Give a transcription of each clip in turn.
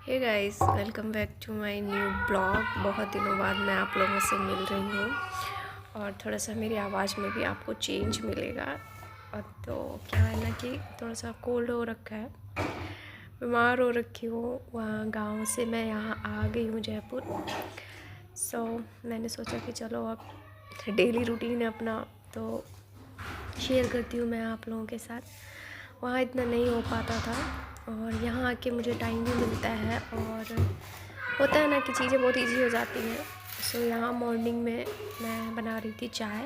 Hey guys, welcome back to my new blog. बहुत दिनों बाद मैं आप लोगों से मिल रही हूँ और थोड़ा सा मेरी आवाज़ में भी आपको चेंज मिलेगा। और तो क्या है ना कि थोड़ा सा कोल्ड हो रखा है, बीमार हो रखी हूँ। वहाँ गांव से मैं यहाँ आ गई हूँ जयपुर। मैंने सोचा कि चलो अब डेली रूटीन है अपना तो शेयर करती हूँ मैं आप लोगों के साथ। वहाँ इतना नहीं हो पाता था और यहाँ आके मुझे टाइम भी मिलता है और होता है ना कि चीज़ें बहुत इजी हो जाती हैं। यहाँ मॉर्निंग में मैं बना रही थी चाय।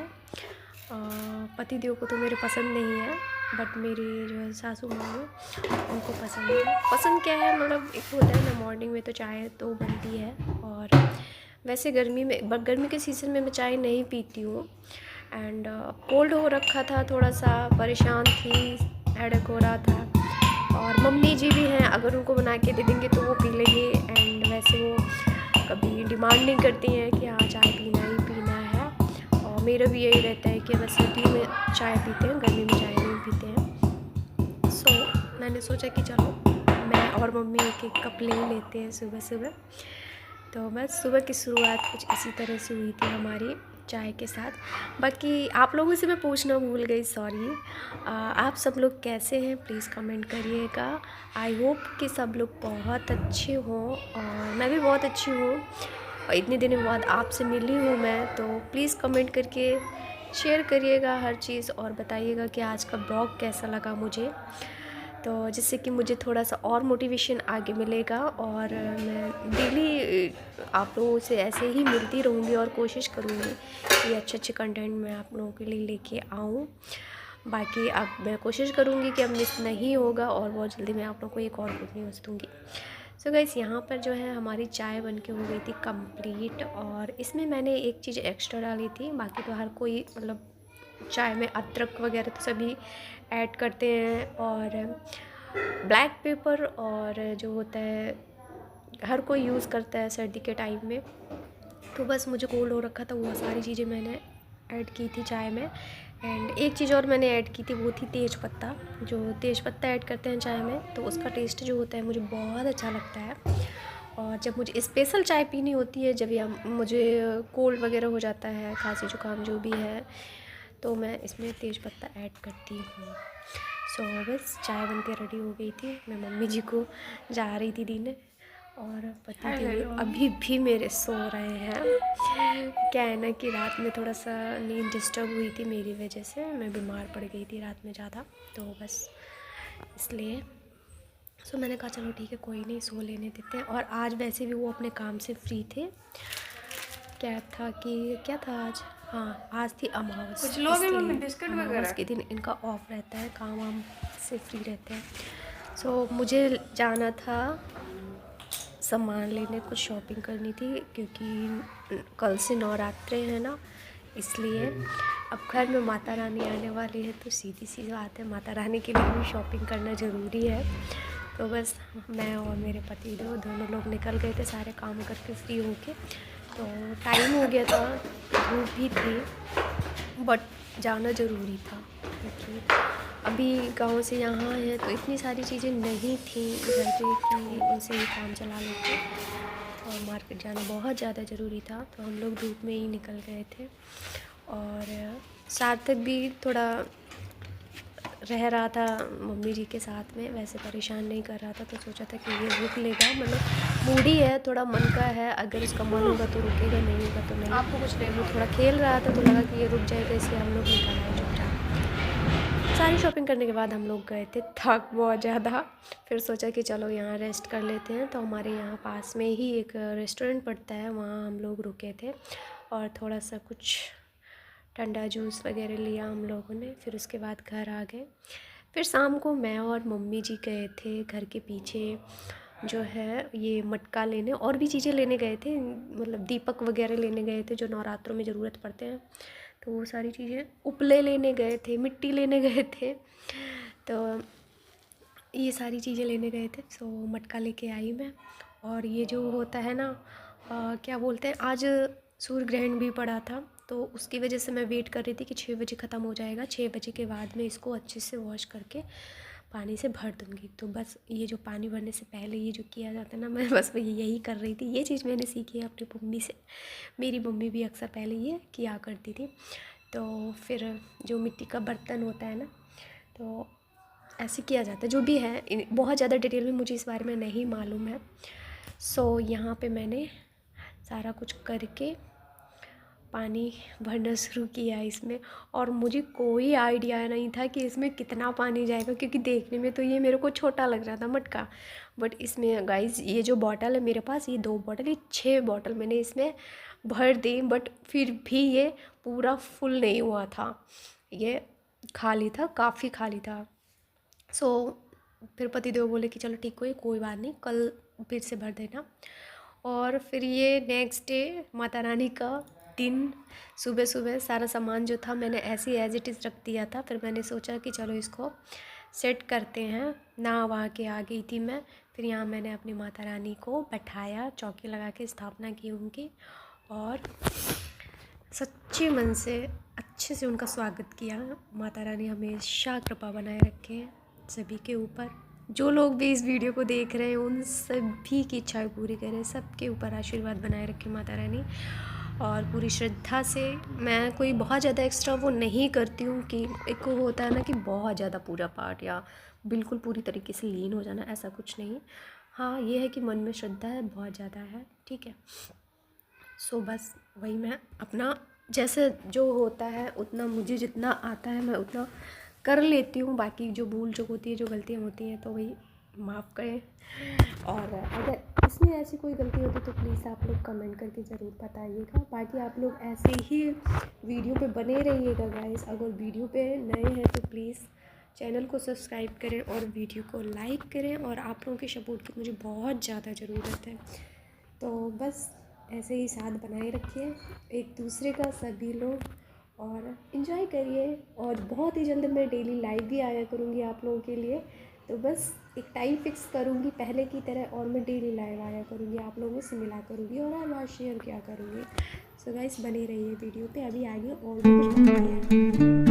पतिदेव को तो मेरे पसंद नहीं है, बट मेरी जो है सासू माँ है उनको पसंद है। पसंद क्या है, मतलब एक होता है ना, मॉर्निंग में तो चाय तो बनती है। और वैसे गर्मी के सीज़न में मैं चाय नहीं पीती हूँ। एंड कोल्ड हो रखा था, थोड़ा सा परेशान थी, हेडेक हो रहा था। और मम्मी जी भी हैं, अगर उनको बना के दे देंगे तो वो पी लेंगे। एंड वैसे वो कभी डिमांड नहीं करती हैं कि हाँ चाय पीना ही पीना है। और मेरा भी यही रहता है कि बस सर्दियों में चाय पीते हैं, गर्मी में चाय नहीं पीते हैं। मैंने सोचा कि चलो मैं और मम्मी एक एक कप ले लेते हैं सुबह सुबह। तो बस सुबह की शुरुआत कुछ इसी तरह से हुई थी हमारी चाय के साथ। बाकी आप लोगों से मैं पूछना भूल गई, सॉरी। आप सब लोग कैसे हैं, प्लीज़ कमेंट करिएगा। आई होप कि सब लोग बहुत अच्छे हों और मैं भी बहुत अच्छी हूँ। और इतने दिनों बाद आपसे मिली हूँ मैं, तो प्लीज़ कमेंट करके शेयर करिएगा हर चीज़ और बताइएगा कि आज का ब्लॉग कैसा लगा मुझे, तो जिससे कि मुझे थोड़ा सा और मोटिवेशन आगे मिलेगा। और मैं डेली आप लोगों से ऐसे ही मिलती रहूँगी और कोशिश करूँगी कि अच्छे अच्छे कंटेंट मैं आप लोगों के लिए लेके आऊँ। बाकी अब मैं कोशिश करूँगी कि अब मिस नहीं होगा और बहुत जल्दी मैं आप लोगों को एक और गुड न्यूज़ दूँगी। गाइस, यहाँ पर जो है हमारी चाय बन के हो गई थी कंप्लीट। और इसमें मैंने एक चीज़ एक्स्ट्रा डाली थी, बाकी तो हर कोई मतलब चाय में अदरक वगैरह तो सभी ऐड करते हैं, और ब्लैक पेपर और जो होता है हर कोई यूज़ करता है सर्दी के टाइम में। तो बस मुझे कोल्ड हो रखा था, वो सारी चीज़ें मैंने ऐड की थी चाय में। एंड एक चीज़ और मैंने ऐड की थी, वो थी तेज़ पत्ता। जो तेज़ पत्ता ऐड करते हैं चाय में तो उसका टेस्ट जो होता है मुझे बहुत अच्छा लगता है। और जब मुझे स्पेशल चाय पीनी होती है, जब या मुझे कोल्ड वगैरह हो जाता है, खांसी जुकाम जो भी है, तो मैं इसमें तेज़ पत्ता ऐड करती हूँ। बस चाय बन के रेडी हो गई थी, मैं मम्मी जी को जा रही थी देने। और पति देव अभी भी मेरे सो रहे हैं। क्या है ना कि रात में थोड़ा सा नींद डिस्टर्ब हुई थी मेरी वजह से, मैं बीमार पड़ गई थी रात में ज़्यादा, तो बस इसलिए मैंने कहा चलो ठीक है, कोई नहीं, सो लेने देते हैं। और आज वैसे भी वो अपने काम से फ्री थे। क्या था आज, हाँ आज थी अमावस, कुछ लोग हैं मम्मी इसलिए बिस्किट अमावस वगैरह। के दिन इनका ऑफ रहता है, काम वाम से फ्री रहते हैं। मुझे जाना था सामान लेने, कुछ शॉपिंग करनी थी, क्योंकि कल से नवरात्रे हैं ना, इसलिए अब घर में माता रानी आने वाली है, तो सीधी सी बात है माता रानी के लिए भी शॉपिंग करना ज़रूरी है। तो बस मैं और मेरे पति दोनों लोग निकल गए थे सारे काम करके फ्री होके। तो टाइम हो गया था, धूप भी थी, बट जाना ज़रूरी था, क्योंकि अभी गांव से यहाँ है तो इतनी सारी चीज़ें नहीं थी घर पे कि उनसे ही काम चला लेते। और मार्केट जाना बहुत ज़्यादा ज़रूरी था, तो हम लोग धूप में ही निकल गए थे। और सार्थक भी थोड़ा रह रहा था मम्मी जी के साथ में, वैसे परेशान नहीं कर रहा था, तो सोचा था कि ये रुक लेगा, मतलब मूडी है, थोड़ा मन का है, अगर उसका मन होगा तो रुकेगा, नहीं होगा तो नहीं। आपको कुछ तो वो लेना थोड़ा होगा। खेल रहा था, तो लगा कि ये रुक जाएगा, इसलिए हम लोग निकल आए चुपचाप। सारी शॉपिंग करने के बाद हम लोग गए थे, थक बहुत ज़्यादा। फिर सोचा कि चलो यहाँ रेस्ट कर लेते हैं, तो हमारे यहाँ पास में ही एक रेस्टोरेंट पड़ता है, वहाँ हम लोग रुके थे और थोड़ा सा कुछ ठंडा जूस वगैरह लिया हम लोगों ने। फिर उसके बाद घर आ गए। फिर शाम को मैं और मम्मी जी गए थे घर के पीछे जो है ये मटका लेने, और भी चीज़ें लेने गए थे, मतलब दीपक वगैरह लेने गए थे जो नवरात्रों में ज़रूरत पड़ते हैं, तो वो सारी चीज़ें, उपले लेने गए थे, मिट्टी लेने गए थे, तो ये सारी चीज़ें लेने गए थे। मटका लेके आई मैं। और ये जो होता है ना, क्या बोलते हैं, आज सूर्य ग्रहण भी पड़ा था, तो उसकी वजह से मैं वेट कर रही थी कि 6 बजे ख़त्म हो जाएगा, 6 बजे के बाद में इसको अच्छे से वॉश करके पानी से भर दूँगी। तो बस ये जो पानी भरने से पहले ये जो किया जाता है ना, मैं बस यही कर रही थी। ये चीज़ मैंने सीखी है अपनी मम्मी से। मेरी मम्मी भी अक्सर पहले ये किया करती थी। तो फिर जो मिट्टी का बर्तन होता है ना, तो ऐसे किया जाता है। जो भी है, बहुत ज़्यादा डिटेल में मुझे इस बारे में नहीं मालूम है। सो यहाँ पे मैंने सारा कुछ करके पानी भरना शुरू किया इसमें, और मुझे कोई आइडिया नहीं था कि इसमें कितना पानी जाएगा, क्योंकि देखने में तो ये मेरे को छोटा लग रहा था मटका। बट इसमें गाइस, ये जो बॉटल है मेरे पास, ये 2 बॉटल, ये 6 बॉटल मैंने इसमें भर दी। बट फिर भी ये पूरा फुल नहीं हुआ था, ये खाली था, काफ़ी खाली था। सो फिर पतिदेव बोले कि चलो ठीक है, कोई बात नहीं, कल फिर से भर देना। और फिर ये नेक्स्ट डे माता रानी का दिन, सुबह सुबह सारा सामान जो था मैंने ऐसे एज इट इज़ रख दिया था। फिर मैंने सोचा कि चलो इसको सेट करते हैं। ना वहाँ के आ गई थी मैं। फिर यहाँ मैंने अपनी माता रानी को बैठाया, चौकी लगा के स्थापना की उनकी, और सच्चे मन से अच्छे से उनका स्वागत किया। माता रानी हमेशा कृपा बनाए रखें सभी के ऊपर। जो लोग भी इस वीडियो को देख रहे हैं उन सभी की इच्छाएं पूरी करें, सबके ऊपर आशीर्वाद बनाए रखें माता रानी। और पूरी श्रद्धा से, मैं कोई बहुत ज़्यादा एक्स्ट्रा वो नहीं करती हूँ कि एक वो होता है ना कि बहुत ज़्यादा पूजा पाठ या बिल्कुल पूरी तरीके से लीन हो जाना, ऐसा कुछ नहीं। हाँ, ये है कि मन में श्रद्धा है, बहुत ज़्यादा है, ठीक है। सो बस वही मैं अपना जैसे जो होता है उतना, मुझे जितना आता है मैं उतना कर लेती हूँ। बाकी जो भूल चूक होती है, जो गलतियाँ होती हैं, तो वही माफ़ करें। और अगर इसमें ऐसी कोई गलती होती तो प्लीज़ आप लोग कमेंट करके ज़रूर बताइएगा। बाकी आप लोग ऐसे ही वीडियो पे बने रहिएगा गाइस। अगर वीडियो पे नए हैं तो प्लीज़ चैनल को सब्सक्राइब करें और वीडियो को लाइक करें, और आप लोगों के सपोर्ट की मुझे बहुत ज़्यादा ज़रूरत है। तो बस ऐसे ही साथ बनाए रखिए एक दूसरे का सभी लोग, और इन्जॉय करिए। और बहुत ही जल्द मैं डेली लाइव भी आया करूँगी आप लोगों के लिए। तो बस एक टाइम फिक्स करूँगी पहले की तरह, और मैं डेली लाइव आया करूँगी, आप लोगों से मिला करूँगी और आवाज़ शेयर किया करूँगी। सो गाइस, बने रहिए वीडियो पे, अभी आगे और भी कुछ बाकी है।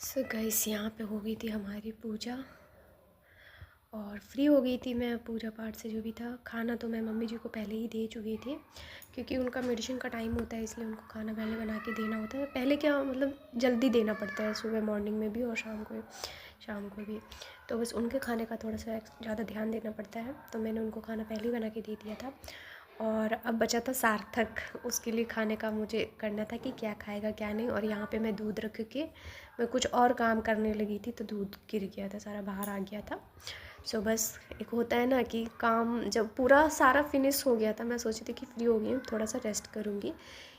सो गाइस, यहाँ पे हो गई थी हमारी पूजा, और फ्री हो गई थी मैं पूजा पाठ से। जो भी था, खाना तो मैं मम्मी जी को पहले ही दे चुकी थी, क्योंकि उनका मेडिसिन का टाइम होता है, इसलिए उनको खाना पहले बना के देना होता है। पहले क्या मतलब जल्दी देना पड़ता है, सुबह मॉर्निंग में भी और शाम को भी। तो बस उनके खाने का थोड़ा सा ज़्यादा ध्यान देना पड़ता है, तो मैंने उनको खाना पहले ही बना के दे दिया था। और अब बचा था सार्थक, उसके लिए खाने का मुझे करना था कि क्या खाएगा क्या नहीं। और यहाँ पे मैं दूध रख के मैं कुछ और काम करने लगी थी, तो दूध गिर गया था, सारा बाहर आ गया था। सो बस एक होता है ना कि काम जब पूरा सारा फिनिश हो गया था, मैं सोची थी कि फ्री हो गई हूँ, थोड़ा सा रेस्ट करूँगी,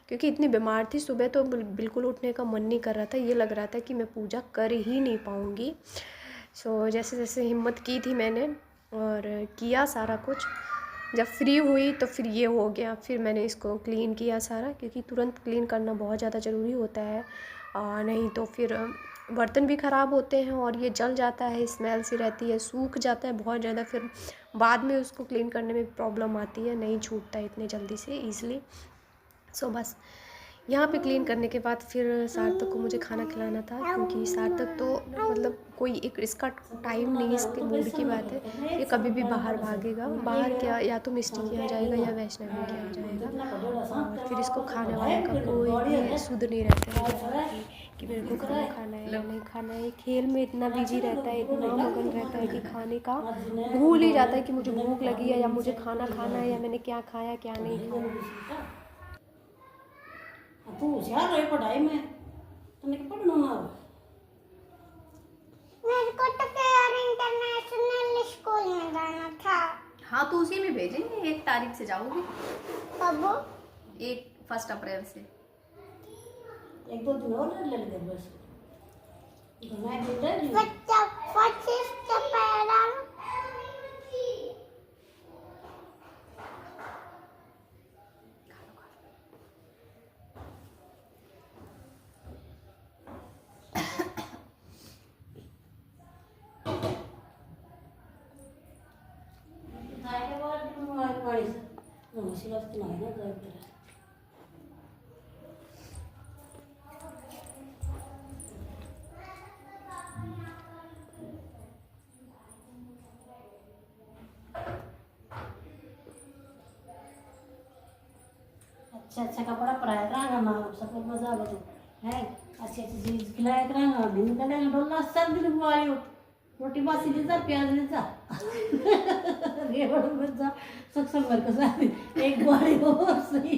क्योंकि इतनी बीमार थी। सुबह तो बिल्कुल उठने का मन नहीं कर रहा था, ये लग रहा था कि मैं पूजा कर ही नहीं पाऊँगी। सो जैसे जैसे हिम्मत की थी मैंने और किया सारा कुछ। जब फ्री हुई तो फिर ये हो गया, फिर मैंने इसको क्लीन किया सारा, क्योंकि तुरंत क्लीन करना बहुत ज़्यादा ज़रूरी होता है, नहीं तो फिर बर्तन भी ख़राब होते हैं और ये जल जाता है, स्मेल सी रहती है, सूख जाता है बहुत ज़्यादा, फिर बाद में उसको क्लीन करने में प्रॉब्लम आती है, नहीं छूटता है इतने जल्दी से ईज़िली। सो बस यहाँ पे क्लीन करने के बाद फिर सार्थक को मुझे खाना खिलाना था, क्योंकि सार्थक तो मतलब कोई एक इसका टाइम नहीं, इसके मूड की बात है, ये कभी भी बाहर भागेगा। बाहर क्या, या तो मिस्टी के यहाँ जाएगा या वैष्णवी के यहाँ जाएगा, और फिर इसको खाने वाने का कोई भी सुध नहीं रहता है कि मेरे को खाना खाना है या नहीं खाना है। खेल में इतना बिजी रहता है, इतना मगन रहता है कि खाने का भूल ही जाता है कि मुझे भूख लगी है या मुझे खाना खाना है या मैंने क्या खाया क्या नहीं खाया। तू होशियार रहे पढ़ाई में, तुमने क्या पढ़ना ना? मेरे को तो केआर इंटरनेशनल स्कूल में जाना था। हाँ तो उसी में भेजेंगे, 1 तारीख से जाओगी। कब? 1 अप्रैल से। 1-2 दिन और ले ले बस। मैं भी ले लूँ। बच्चा 25 अप्रैल। अच्छा कपड़ा पहनाया करांगा ना, सब लोग मजा आवे है। अच्छी चीज खिलाया करांगा, दिन का नहीं डोला सब दिन बुआई रोटी बासी दे जा, प्याज दे जा, रेवड़ में जा, सक्षम करके साथ एक बुआई हो सही,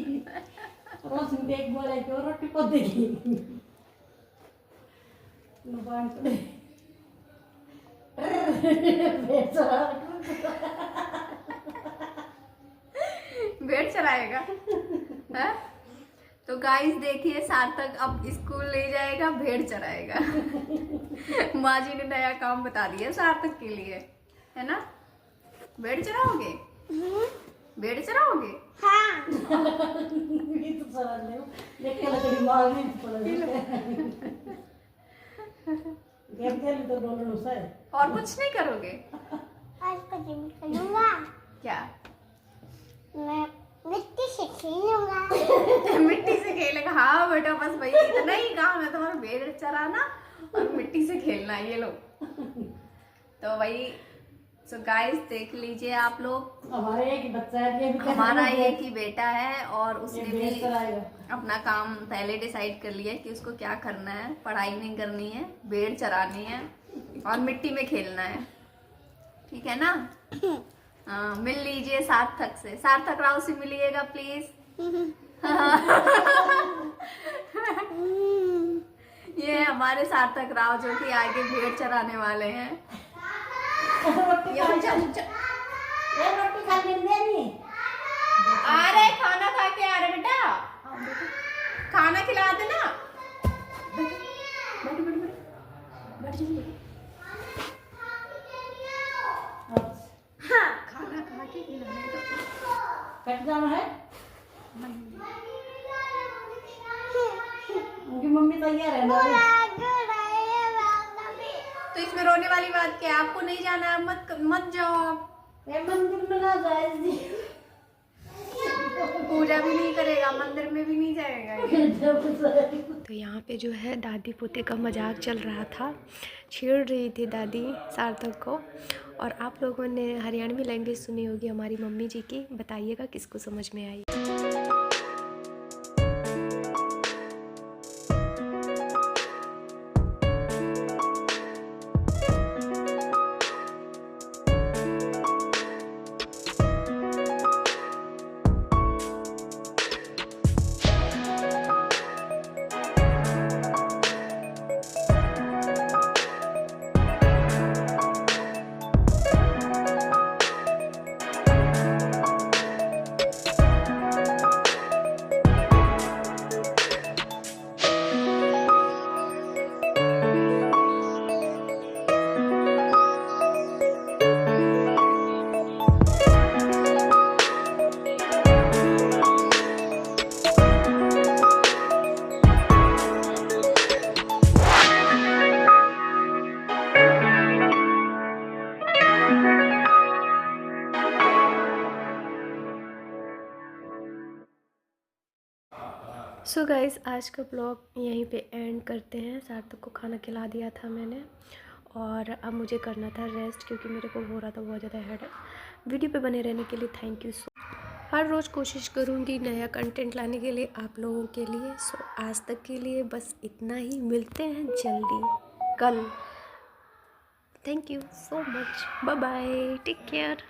रोज में एक बुआई की और रोटी को देगी नुबान पड़े भेड़ चराएगा है? तो गाइस देखिए, सार्थक अब स्कूल नहीं जाएगा, भेड़ चराएगा। माँ जी ने नया काम बता दिया सार्थक के लिए, है ना? भेड़ चराओगे? भेड़ चराओगे? हाँ। ये तो सवाल नहीं, लेकिन लकड़ी मार नहीं पड़ेगा। गेम खेल तो डोलनो से। और कुछ नहीं करोगे? आज का दिन खेलूंगा। क्या? मैं मिट्टी से खेलूंगा। मिट्टी से खेलेगा? हाँ बेटा, बस भाई इतना ही काम है तुम्हारा, भेड़ चराना और मिट्टी से खेलना, ये लो। तो भाई सो गाइस देख लीजिए आप लोग, हमारे एक ही बच्चा है, ये भी हमारा एक ही बेटा है और उसने भी चलाएगा। अपना काम पहले डिसाइड कर लिया कि उसको क्या करना है। पढ़ाई नहीं करनी है, भेड़ चरानी है और मिट्टी में खेलना है, ठीक है ना? हाँ, मिल लीजिए सार्थक से, सार्थक राव से मिलिएगा प्लीज। ये हमारे सार्थक राव जो कि आगे भेड़ चराने वाले हैं। रोटी खा लेंगे। आ रहे खाना खा के आ रहे बेटा, खाना खिला देना। बैठ बैठ बैठ बैठ जल्दी। खाना खा के खिलाना कट जाना है। उनकी मम्मी तैयार है ना। तो इसमें रोने वाली बात क्या है? आपको नहीं जाना है, मत जाओ आप। ये मंदिर में ना जाए जी। पूजा भी नहीं करेगा, मंदिर में भी नहीं जाएगा ये। तो यहाँ पे जो है दादी पोते का मजाक चल रहा था, छेड़ रही थी दादी सार्थक को। और आप लोगों ने हरियाणवी लैंग्वेज सुनी होगी हमारी मम्मी जी की, बताइएगा किसको समझ में आई। सो गाइस आज का ब्लॉग यहीं पे एंड करते हैं। सार्थक को खाना खिला दिया था मैंने और अब मुझे करना था रेस्ट क्योंकि मेरे को हो रहा था बहुत ज़्यादा हेडेक। वीडियो पे बने रहने के लिए थैंक यू सो। हर रोज़ कोशिश करूँगी नया कंटेंट लाने के लिए आप लोगों के लिए। सो आज तक के लिए बस इतना ही, मिलते हैं जल्दी कल। Thank you so much, bye bye, take care.